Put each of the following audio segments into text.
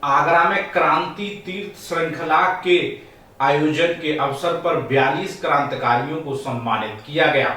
आगरा में क्रांति तीर्थ श्रृंखला के आयोजन के अवसर पर 42 क्रांतिकारियों को सम्मानित किया गया।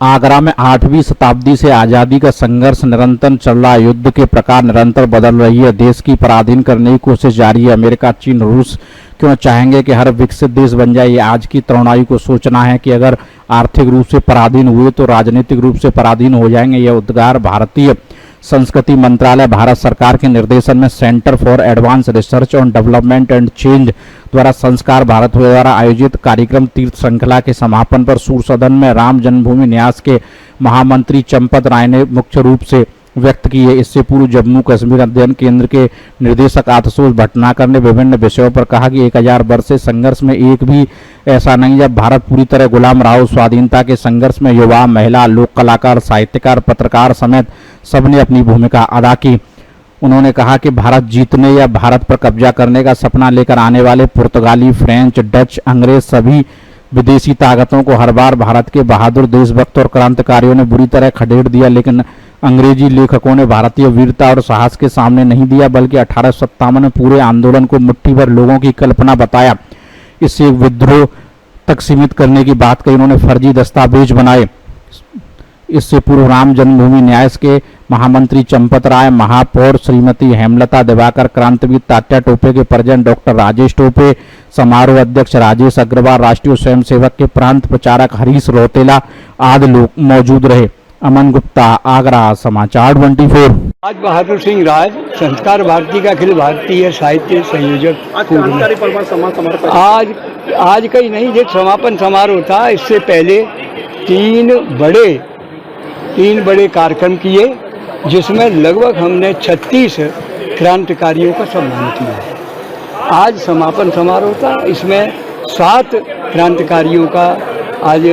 आगरा में 8वीं शताब्दी से आजादी का संघर्ष निरंतर चल रहा है। युद्ध के प्रकार निरंतर बदल रही है। देश की पराधीन करने की कोशिश जारी है। अमेरिका, चीन, रूस क्यों चाहेंगे कि हर विकसित देश बन जाए। ये आज की तरुणाई को सोचना है कि अगर आर्थिक रूप से पराधीन हुए तो राजनीतिक रूप से पराधीन हो जाएंगे। यह उद्गार भारतीय संस्कृति मंत्रालय भारत सरकार के निर्देशन में centre for advance research on development and change द्वारा संस्कार भारत द्वारा आयोजित कार्यक्रम तीर्थ श्रृंखला के समापन पर सूर सदन में राम जन्मभूमि न्यास के महामंत्री चंपत राय ने मुख्य रूप से व्यक्त की है। इससे पूर्व जम्मू कश्मीर अध्ययन केंद्र के निदेशक आशुतोष भटनागर ने विभिन्न विषयों पर कहा कि 1000 वर्ष से संघर्ष में एक भी ऐसा नहीं जब भारत पूरी तरह गुलाम रहा हो। स्वाधीनता के संघर्ष में युवा, महिला, लोक कलाकार, साहित्यकार, पत्रकार समेत सबने अपनी भूमिका अदा की। उन्होंने कहा कि भारत जीतने या भारत पर कब्जा करने का सपना लेकर आने वाले पुर्तगाली, फ्रेंच, डच, अंग्रेज सभी विदेशी ताकतों को हर बार भारत के बहादुर देशभक्त और क्रांतिकारियों ने बुरी तरह खदेड़ दिया, लेकिन अंग्रेजी लेखकों ने भारतीय वीरता और साहस के सामने नहीं दिया, बल्कि 1857 में पूरे आंदोलन को मुट्ठी भर लोगों की कल्पना बताया। इससे एक विद्रोह तक सीमित करने की बात कही। उन्होंने फर्जी दस्तावेज बनाए। इससे पूर्व राम जन्मभूमि न्यास के महामंत्री चंपत राय, महापौर श्रीमती हेमलता दिवाकर, क्रांतिवीर तात्या टोपे के परिजन डॉक्टर राजेश टोपे, समारोह अध्यक्ष राजेश अग्रवाल, राष्ट्रीय स्वयंसेवक के प्रांत प्रचारक हरीश रौतेला आदि लोग मौजूद रहे। अमन गुप्ता, आगरा समाचार 24। आज बहादुर सिंह राज संस्कार भारती का अखिल भारतीय साहित्य संयोजक आज का ही नहीं, एक समापन समारोह था। इससे पहले तीन बड़े कार्यक्रम किए, जिसमें लगभग हमने 36 क्रांतिकारियों का सम्मान किया। आज समापन समारोह था। इसमें 7 क्रांतिकारियों का आज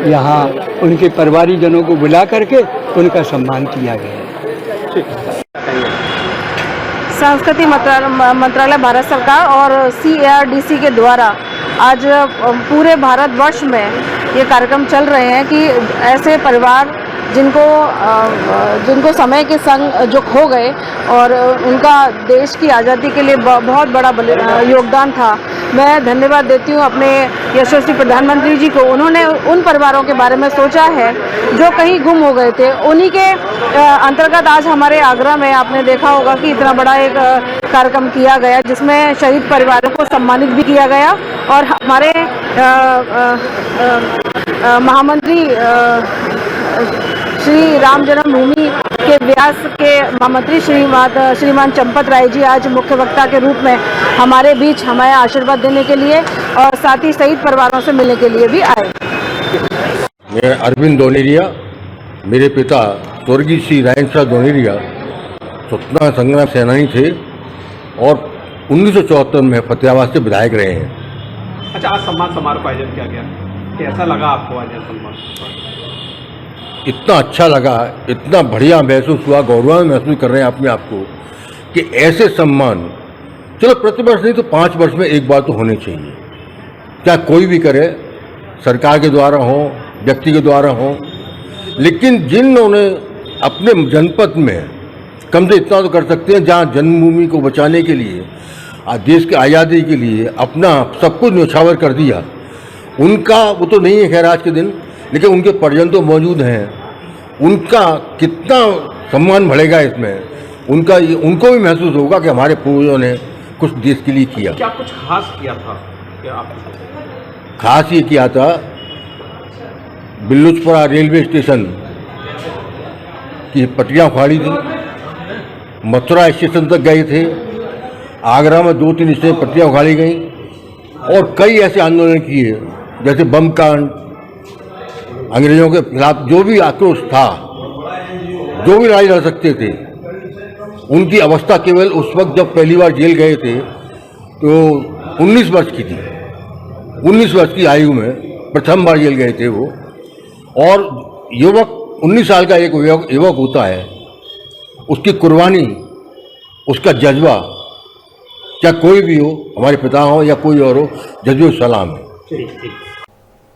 यहाँ उनके परिवारीजनों को बुला करके उनका सम्मान किया गया। संस्कृति मंत्रालय भारत सरकार और CARDC के द्वारा आज पूरे भारतवर्ष में ये कार्यक्रम चल रहे हैं कि ऐसे परिवार जिनको समय के संग जो खो गए और उनका देश की आज़ादी के लिए बहुत बड़ा योगदान था। मैं धन्यवाद देती हूँ अपने यशस्वी प्रधानमंत्री जी को। उन्होंने उन परिवारों के बारे में सोचा है जो कहीं गुम हो गए थे। उन्हीं के अंतर्गत आज हमारे आगरा में आपने देखा होगा कि इतना बड़ा एक कार्यक्रम किया गया, जिसमें शहीद परिवारों को सम्मानित भी किया गया और हमारे महामंत्री श्री राम जन्मभूमि के व्यास के महामंत्री श्रीमान चंपत राय जी आज मुख्य वक्ता के रूप में हमारे बीच हमें आशीर्वाद देने के लिए और साथ ही शहीद परिवारों से मिलने के लिए भी आए। मैं अरविंद दोनेरिया, मेरे पिता स्वर्गीय श्री रायन शाह दोनेरिया स्वतंत्रता संग्राम सेनानी थे और 1974 में फतेहाबाद से विधायक रहे हैं। अच्छा, आज सम्मान समारोह का आयोजन किया गया, कैसा लगा आपको आज सम्मान? इतना अच्छा लगा, इतना बढ़िया महसूस हुआ, गौरव महसूस कर रहे हैं अपने आप को कि ऐसे सम्मान चलो प्रतिवर्ष नहीं तो 5 वर्ष में एक बार तो होने चाहिए। क्या कोई भी करे, सरकार के द्वारा हो, व्यक्ति के द्वारा हो, लेकिन जिन्होंने अपने जनपद में कम से इतना तो कर सकते हैं, जहाँ जन्मभूमि को बचाने के लिए, देश की आज़ादी के लिए अपना सब कुछ न्यौछावर कर दिया, उनका वो तो नहीं है खैर आज के दिन, लेकिन उनके परिजन तो मौजूद हैं। उनका कितना सम्मान बढ़ेगा इसमें, उनको भी महसूस होगा कि हमारे पूर्वजों ने कुछ देश के लिए किया। क्या कुछ खास किया था? क्या आप खास ये किया था, बिल्लुचपुरा रेलवे स्टेशन की पटरियाँ उखाड़ी थी, मथुरा स्टेशन तक गए थे, आगरा में 2-3 स्टेशन पटरियाँ उखाड़ी गई और कई ऐसे आंदोलन किए, जैसे बम कांड, अंग्रेजों के खिलाफ जो भी आक्रोश था, जो भी लड़ाई लड़ सकते थे, उनकी अवस्था केवल उस वक्त जब पहली बार जेल गए थे तो 19 वर्ष की थी। 19 वर्ष की आयु में प्रथम बार जेल गए थे वो। और युवक 19 साल का एक युवक होता है, उसकी कुर्बानी, उसका जज्बा, चाहे कोई भी हो, हमारे पिता हो या कोई और हो, जज्बे सलाम है।